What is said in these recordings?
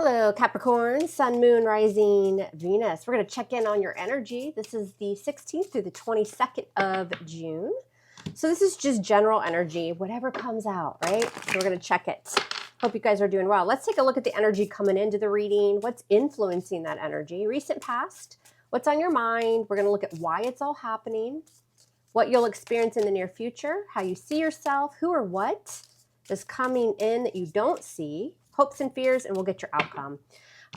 Hello, Capricorn, Sun, Moon, Rising, Venus. We're going to check in on your energy. This is the 16th through the 22nd of June. So this is just general energy, whatever comes out, right? So we're going to check it. Hope you guys are doing well. Let's take a look at the energy coming into the reading. What's influencing that energy? Recent past. What's on your mind? We're going to look at why it's all happening, what you'll experience in the near future, how you see yourself, who or what is coming in that you don't see, hopes and fears, and we'll get your outcome.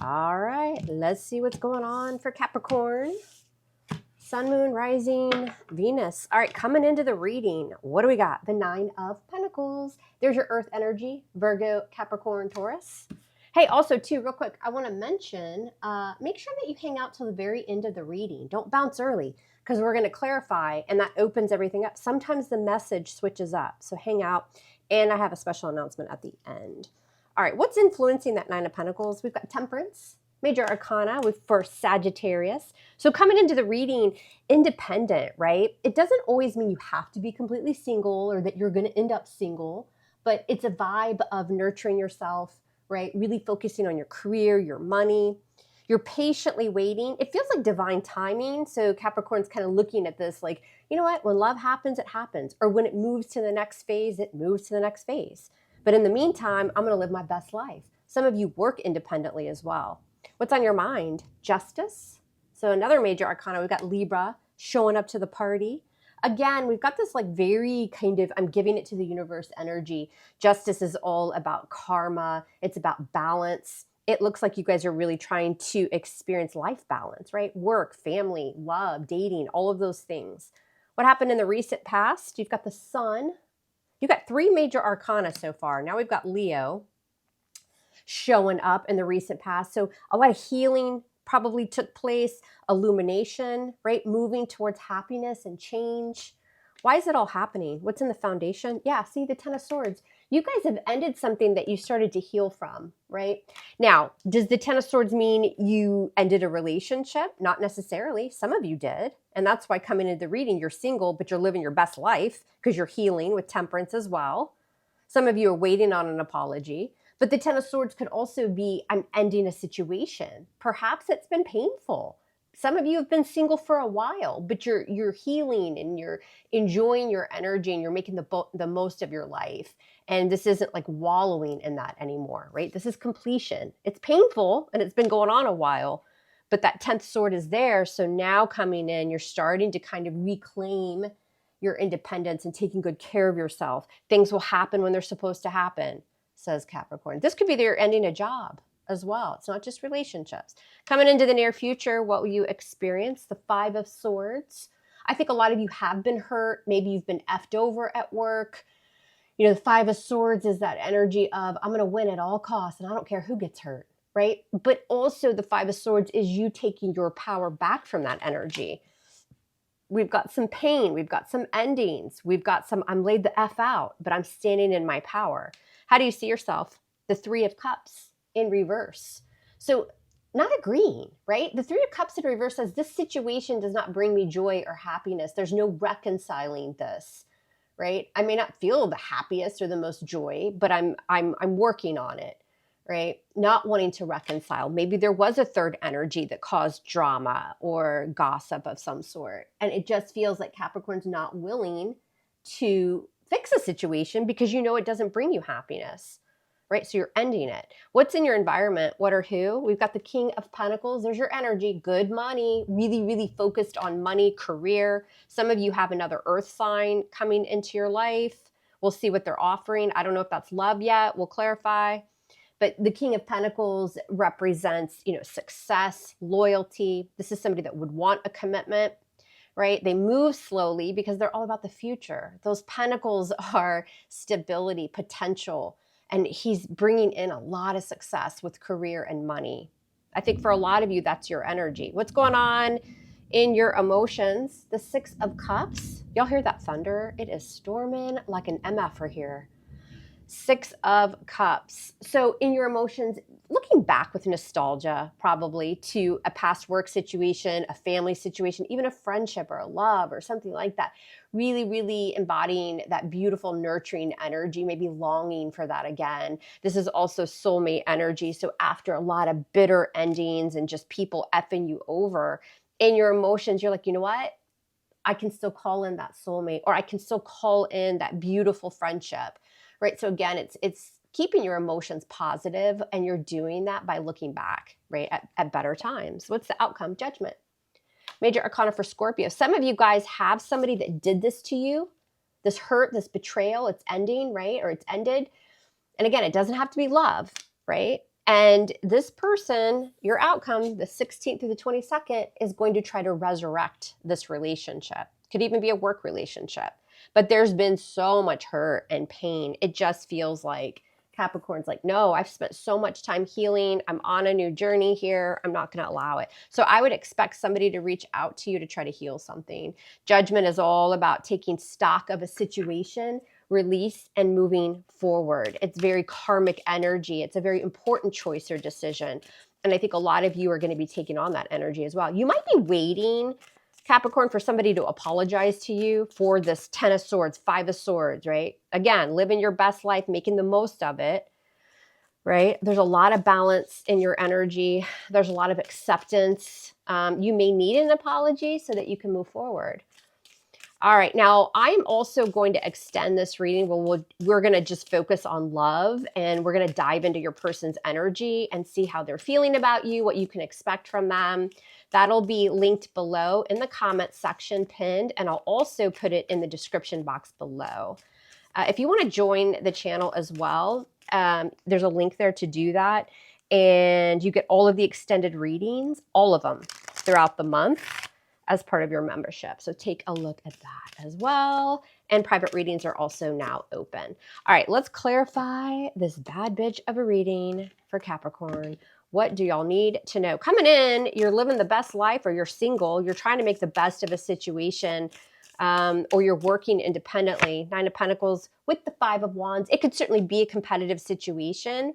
All right, let's see what's going on for Capricorn. Sun, Moon, Rising, Venus. All right, coming into the reading, what do we got? The Nine of Pentacles. There's your Earth energy, Virgo, Capricorn, Taurus. Hey, also, too, real quick, I want to mention, make sure that you hang out till the very end of the reading. Don't bounce early, because we're going to clarify, and that opens everything up. Sometimes the message switches up, so hang out, and I have a special announcement at the end. All right, what's influencing that Nine of Pentacles? We've got Temperance, Major Arcana for Sagittarius. So coming into the reading, independent, right? It doesn't always mean you have to be completely single or that you're going to end up single, but it's a vibe of nurturing yourself, right? Really focusing on your career, your money. You're patiently waiting. It feels like divine timing. So Capricorn's kind of looking at this like, you know what? When love happens, it happens. Or when it moves to the next phase, it moves to the next phase. But in the meantime, I'm going to live my best life. Some of you work independently as well. What's on your mind? Justice. So another major arcana, we've got Libra showing up to the party. Again, we've got this like very kind of, I'm giving it to the universe energy. Justice is all about karma. It's about balance. It looks like you guys are really trying to experience life balance, right? Work, family, love, dating, all of those things. What happened in the recent past? You've got the Sun. You've got three major arcana so far. Now we've got Leo showing up in the recent past. So a lot of healing probably took place, illumination, right? Moving towards happiness and change. Why is it all happening? What's in the foundation? Yeah, see the Ten of Swords. You guys have ended something that you started to heal from, right? Now, does the Ten of Swords mean you ended a relationship? Not necessarily. Some of you did. And that's why coming into the reading, you're single, but you're living your best life because you're healing with Temperance as well. Some of you are waiting on an apology. But the Ten of Swords could also be, I'm ending a situation. Perhaps it's been painful. Some of you have been single for a while, but you're healing and you're enjoying your energy and you're making the most of your life. And this isn't like wallowing in that anymore, right? This is completion. It's painful and it's been going on a while, but that 10th sword is there. So now coming in, you're starting to kind of reclaim your independence and taking good care of yourself. Things will happen when they're supposed to happen, says Capricorn. This could be that you're ending a job as well. It's not just relationships. Coming into the near future, what will you experience? The Five of Swords. I think a lot of you have been hurt. Maybe you've been effed over at work. You know, the Five of Swords is that energy of, I'm going to win at all costs and I don't care who gets hurt, right? But also the Five of Swords is you taking your power back from that energy. We've got some pain. We've got some endings. We've got some, I'm laid the F out, but I'm standing in my power. How do you see yourself? The Three of Cups in reverse. So not agreeing, right? The Three of Cups in reverse says this situation does not bring me joy or happiness. There's no reconciling this, right? I may not feel the happiest or the most joy, but I'm working on it, right? Not wanting to reconcile. Maybe there was a third energy that caused drama or gossip of some sort. And it just feels like Capricorn's not willing to fix a situation because you know it doesn't bring you happiness, right? So you're ending it. What's in your environment? What or who? We've got the King of Pentacles. There's your energy. Good money. Really, really focused on money, career. Some of you have another earth sign coming into your life. We'll see what they're offering. I don't know if that's love yet. We'll clarify. But the King of Pentacles represents, you know, success, loyalty. This is somebody that would want a commitment, right? They move slowly because they're all about the future. Those pentacles are stability, potential, and he's bringing in a lot of success with career and money. I think for a lot of you, that's your energy. What's going on in your emotions? The Six of Cups. Y'all hear that thunder? It is storming like an MF here. Six of Cups. So in your emotions, looking back with nostalgia, probably to a past work situation, a family situation, even a friendship or a love or something like that, really, really embodying that beautiful, nurturing energy, maybe longing for that again. This is also soulmate energy. So after a lot of bitter endings and just people effing you over, in your emotions, you're like, you know what? I can still call in that soulmate, or I can still call in that beautiful friendship, right? So again, it's keeping your emotions positive, and you're doing that by looking back, right, at better times. What's the outcome? Judgment. Major arcana for Scorpio. Some of you guys have somebody that did this to you, this hurt, this betrayal, it's ending, right? Or it's ended. And again, it doesn't have to be love, right? And this person, your outcome, the 16th through the 22nd, is going to try to resurrect this relationship. Could even be a work relationship. But there's been so much hurt and pain. It just feels like Capricorn's like, no, I've spent so much time healing. I'm on a new journey here. I'm not going to allow it. So I would expect somebody to reach out to you to try to heal something. Judgment is all about taking stock of a situation, release, and moving forward. It's very karmic energy. It's a very important choice or decision. And I think a lot of you are going to be taking on that energy as well. You might be waiting, Capricorn, for somebody to apologize to you for this 10 of Swords, 5 of Swords, right? Again, living your best life, making the most of it, right? There's a lot of balance in your energy. There's a lot of acceptance. You may need an apology so that you can move forward. All right, now I'm also going to extend this reading. We're going to just focus on love, and we're going to dive into your person's energy and see how they're feeling about you, what you can expect from them. That'll be linked below in the comment section pinned, and I'll also put it in the description box below. If you want to join the channel as well, there's a link there to do that, and you get all of the extended readings, all of them throughout the month, as part of your membership. So take a look at that as well. And private readings are also now open. All right, let's clarify this bad bitch of a reading for Capricorn. What do y'all need to know? Coming in, you're living the best life, or you're single, you're trying to make the best of a situation, or you're working independently. 9 of Pentacles with the 5 of Wands. It could certainly be a competitive situation,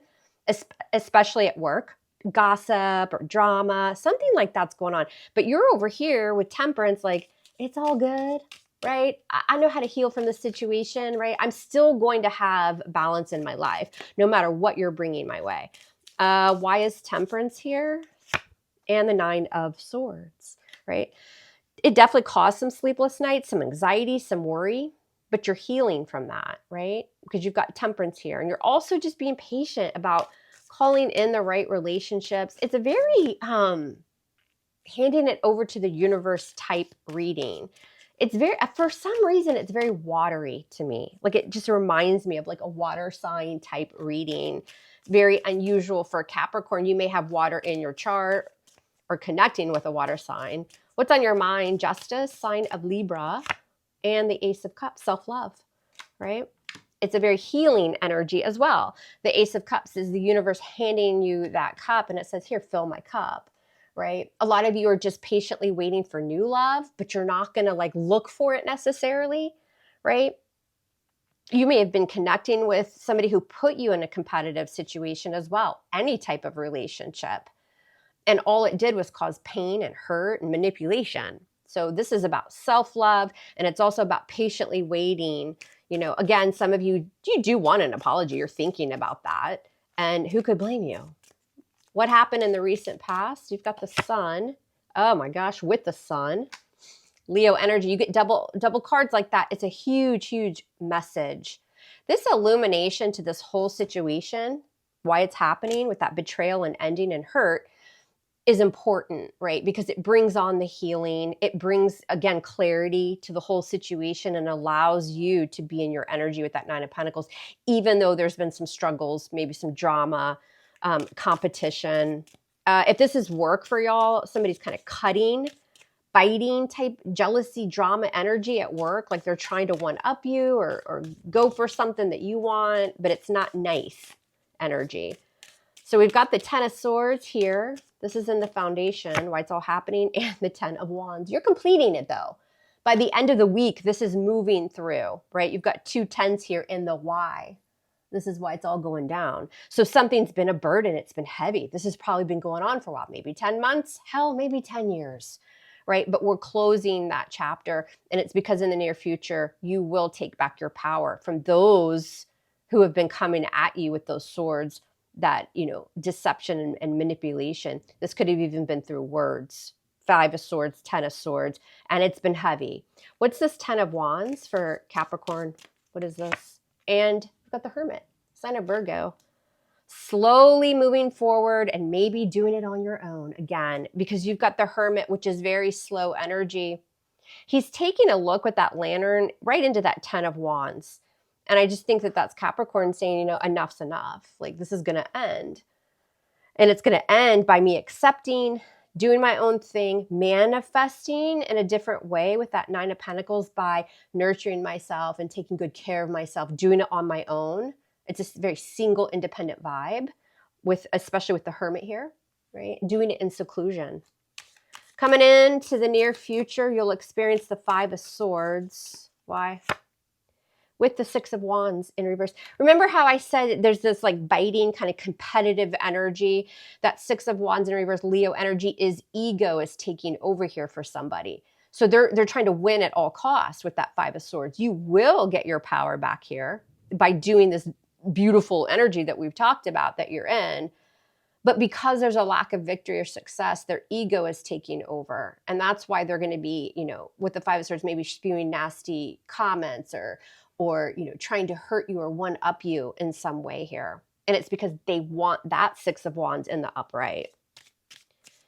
especially at work. Gossip or drama, something like that's going on. But you're over here with Temperance, like, it's all good, right? I know how to heal from this situation, right? I'm still going to have balance in my life, no matter what you're bringing my way. Why is Temperance here? And the 9 of Swords, right? It definitely caused some sleepless nights, some anxiety, some worry, but you're healing from that, right? Because you've got Temperance here. And you're also just being patient about calling in the right relationships. It's a very handing it over to the universe type reading. It's very, for some reason, it's very watery to me. Like, it just reminds me of like a water sign type reading. Very unusual for Capricorn. You may have water in your chart or connecting with a water sign. What's on your mind? Justice, sign of Libra, and the Ace of Cups, self-love, right? It's a very healing energy as well. The Ace of Cups is the universe handing you that cup, and it says, here, fill my cup, right? A lot of you are just patiently waiting for new love, but you're not going to like look for it necessarily, right? You may have been connecting with somebody who put you in a competitive situation as well, any type of relationship. And all it did was cause pain and hurt and manipulation. So this is about self-love, and it's also about patiently waiting. You know, again, some of you do want an apology. You're thinking about that. And who could blame you? What happened in the recent past? You've got the Sun. Oh my gosh, with the Sun. Leo energy. You get double cards like that. It's a huge, huge message. This illumination to this whole situation, why it's happening with that betrayal and ending and hurt, is important, right? Because it brings on the healing. It brings, again, clarity to the whole situation and allows you to be in your energy with that 9 of Pentacles, even though there's been some struggles, maybe some drama, competition. If this is work for y'all, somebody's kind of cutting, biting type jealousy, drama energy at work, like they're trying to one-up you or go for something that you want, but it's not nice energy. So we've got the 10 of Swords here. This is in the foundation, why it's all happening, and the 10 of Wands. You're completing it, though. By the end of the week, this is moving through, right? You've got 2 10s here in the why. This is why it's all going down. So something's been a burden. It's been heavy. This has probably been going on for a while, maybe 10 months, hell, maybe 10 years, right? But we're closing that chapter. And it's because in the near future, you will take back your power from those who have been coming at you with those swords, that, deception and manipulation. This could have even been through words. 5 of Swords, 10 of Swords, and it's been heavy. What's this 10 of Wands for Capricorn? What is this? And we've got the Hermit, sign of Virgo. Slowly moving forward and maybe doing it on your own again, because you've got the Hermit, which is very slow energy. He's taking a look with that lantern right into that 10 of Wands. And I just think that that's Capricorn saying, enough's enough. Like, this is going to end. And it's going to end by me accepting, doing my own thing, manifesting in a different way with that 9 of Pentacles by nurturing myself and taking good care of myself, doing it on my own. It's a very single, independent vibe, especially with the Hermit here, right? Doing it in seclusion. Coming into the near future, you'll experience the 5 of Swords. Why? With the 6 of Wands in reverse. Remember how I said there's this like biting kind of competitive energy? That 6 of Wands in reverse, Leo energy, is ego is taking over here for somebody. So they're trying to win at all costs with that 5 of Swords. You will get your power back here by doing this beautiful energy that we've talked about that you're in. But because there's a lack of victory or success, their ego is taking over. And that's why they're going to be, with the 5 of Swords, maybe spewing nasty comments or trying to hurt you or one up you in some way here. And it's because they want that 6 of Wands in the upright.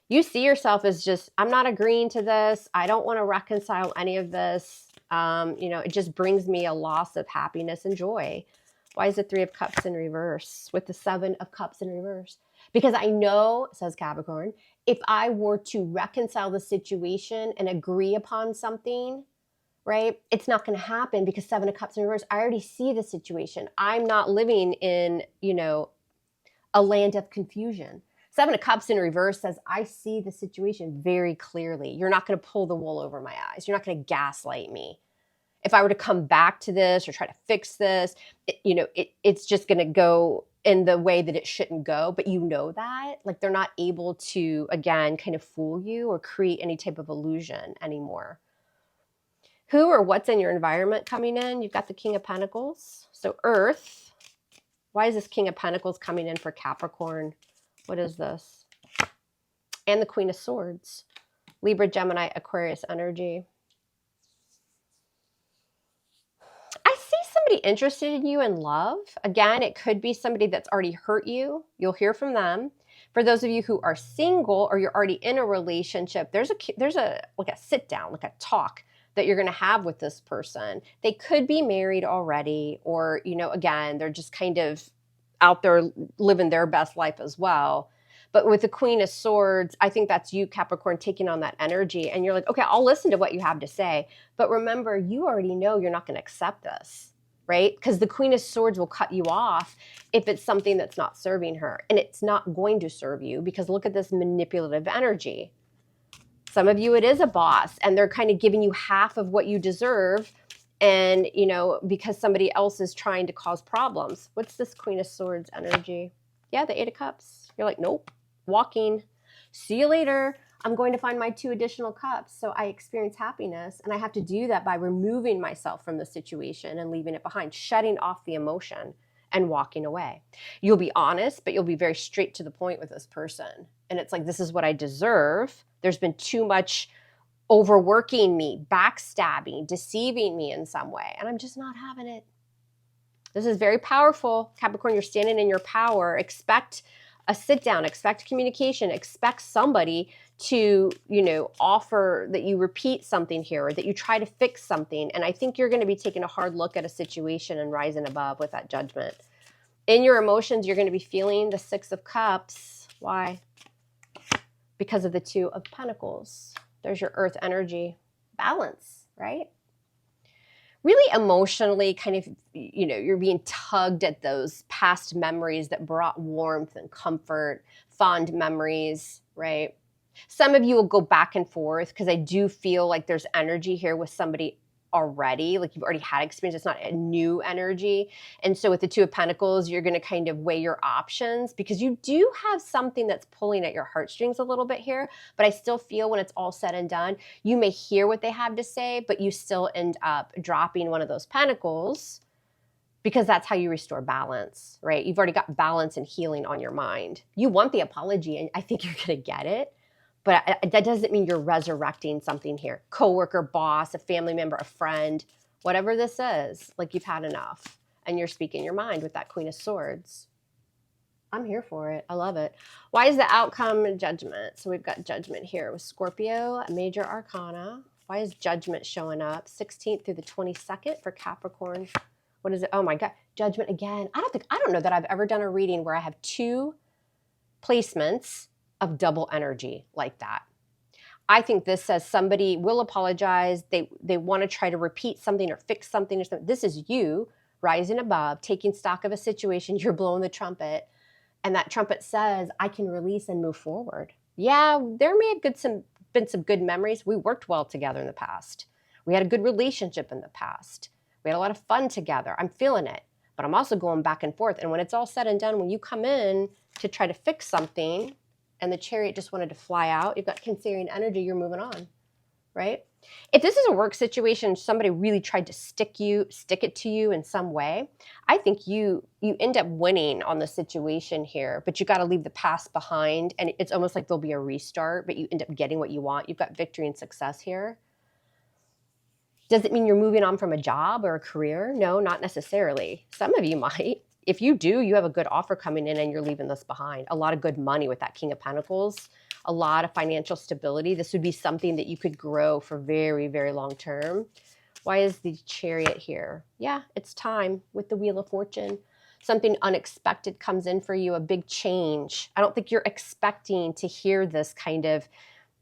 You see yourself as just, I'm not agreeing to this. I don't want to reconcile any of this. It just brings me a loss of happiness and joy. Why is the 3 of Cups in reverse with the 7 of Cups in reverse? Because I know, says Capricorn, if I were to reconcile the situation and agree upon something, right, it's not going to happen because 7 of Cups in reverse, I already see the situation. I'm not living in, a land of confusion. 7 of Cups in reverse says, I see the situation very clearly. You're not going to pull the wool over my eyes. You're not going to gaslight me. If I were to come back to this or try to fix this, it's just going to go in the way that it shouldn't go. But that, like, they're not able to, again, kind of fool you or create any type of illusion anymore. Who or what's in your environment coming in? You've got the King of Pentacles. So Earth. Why is this King of Pentacles coming in for Capricorn? What is this? And the Queen of Swords. Libra, Gemini, Aquarius energy. I see somebody interested in you in love. Again, it could be somebody that's already hurt you. You'll hear from them. For those of you who are single or you're already in a relationship, there's a like a sit down, like a talk that you're going to have with this person. They could be married already, or, again, they're just kind of out there living their best life as well. But with the Queen of Swords, I think that's you, Capricorn, taking on that energy. And you're like, okay, I'll listen to what you have to say. But remember, you already know you're not going to accept this, right? Because the Queen of Swords will cut you off if it's something that's not serving her. And it's not going to serve you because look at this manipulative energy. Some of you, it is a boss, and they're kind of giving you half of what you deserve. And, because somebody else is trying to cause problems. What's this Queen of Swords energy? Yeah, the 8 of Cups. You're like, nope, walking. See you later. I'm going to find my 2 additional cups. So I experience happiness. And I have to do that by removing myself from the situation and leaving it behind, shutting off the emotion and walking away. You'll be honest, but you'll be very straight to the point with this person. And it's like, this is what I deserve. There's been too much overworking me, backstabbing, deceiving me in some way. And I'm just not having it. This is very powerful. Capricorn, you're standing in your power. Expect a sit down, expect communication, expect somebody to, offer that you repeat something here or that you try to fix something. And I think you're going to be taking a hard look at a situation and rising above with that judgment. In your emotions, you're going to be feeling the 6 of Cups. Why? Because of the 2 of Pentacles. There's your earth energy. Balance, right? Really emotionally kind of, you're being tugged at those past memories that brought warmth and comfort, fond memories, right? Some of you will go back and forth because I do feel like there's energy here with somebody already, like you've already had experience. It's not a new energy. And so with the Two of Pentacles, you're going to kind of weigh your options because you do have something that's pulling at your heartstrings a little bit here. But I still feel when it's all said and done, you may hear what they have to say, but you still end up dropping one of those pentacles because that's how you restore balance, right? You've already got balance and healing on your mind. You want the apology, and I think you're going to get it. But that doesn't mean you're resurrecting something here. Coworker, boss, a family member, a friend, whatever this is, like you've had enough. And you're speaking your mind with that Queen of Swords. I'm here for it. I love it. Why is the outcome Judgment? So we've got Judgment here with Scorpio, Major Arcana. Why is Judgment showing up? 16th through the 22nd for Capricorn. What is it? Oh my God, Judgment again. I don't know that I've ever done a reading where I have two placements of double energy like that. I think this says somebody will apologize. They want to try to repeat something or fix something or something. This is you rising above, taking stock of a situation. You're blowing the trumpet, and that trumpet says, I can release and move forward. Yeah, there may have been some good memories. We worked well together in the past. We had a good relationship in the past. We had a lot of fun together. I'm feeling it, but I'm also going back and forth. And when it's all said and done, when you come in to try to fix something, and the Chariot just wanted to fly out, you've got Cancerian energy, you're moving on, right? If this is a work situation, somebody really tried to stick it to you in some way, I think you end up winning on the situation here, but you got to leave the past behind, and it's almost like there'll be a restart, but you end up getting what you want. You've got victory and success here. Does it mean you're moving on from a job or a career? No, not necessarily. Some of you might. If you do, you have a good offer coming in and you're leaving this behind. A lot of good money with that King of Pentacles, a lot of financial stability. This would be something that you could grow for very, very long term. Why is the Chariot here? Yeah, it's time with the Wheel of Fortune. Something unexpected comes in for you, a big change. I don't think you're expecting to hear this kind of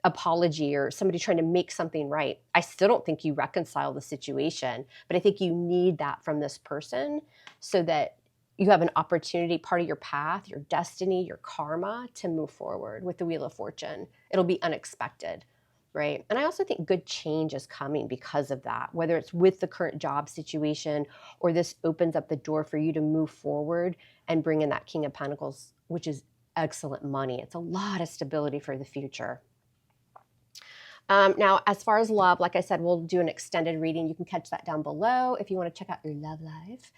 apology or somebody trying to make something right. I still don't think you reconcile the situation, but I think you need that from this person so that you have an opportunity, part of your path, your destiny, your karma to move forward with the Wheel of Fortune. It'll be unexpected, right? And I also think good change is coming because of that, whether it's with the current job situation or this opens up the door for you to move forward and bring in that King of Pentacles, which is excellent money. It's a lot of stability for the future. Now, as far as love, like I said, we'll do an extended reading. You can catch that down below if you want to check out your love life.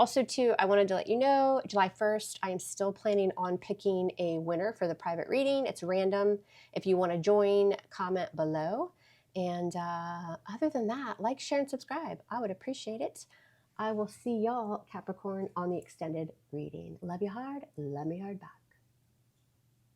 Also, too, I wanted to let you know, July 1st, I am still planning on picking a winner for the private reading. It's random. If you want to join, comment below. And other than that, like, share, and subscribe. I would appreciate it. I will see y'all, Capricorn, on the extended reading. Love you hard. Love me hard back.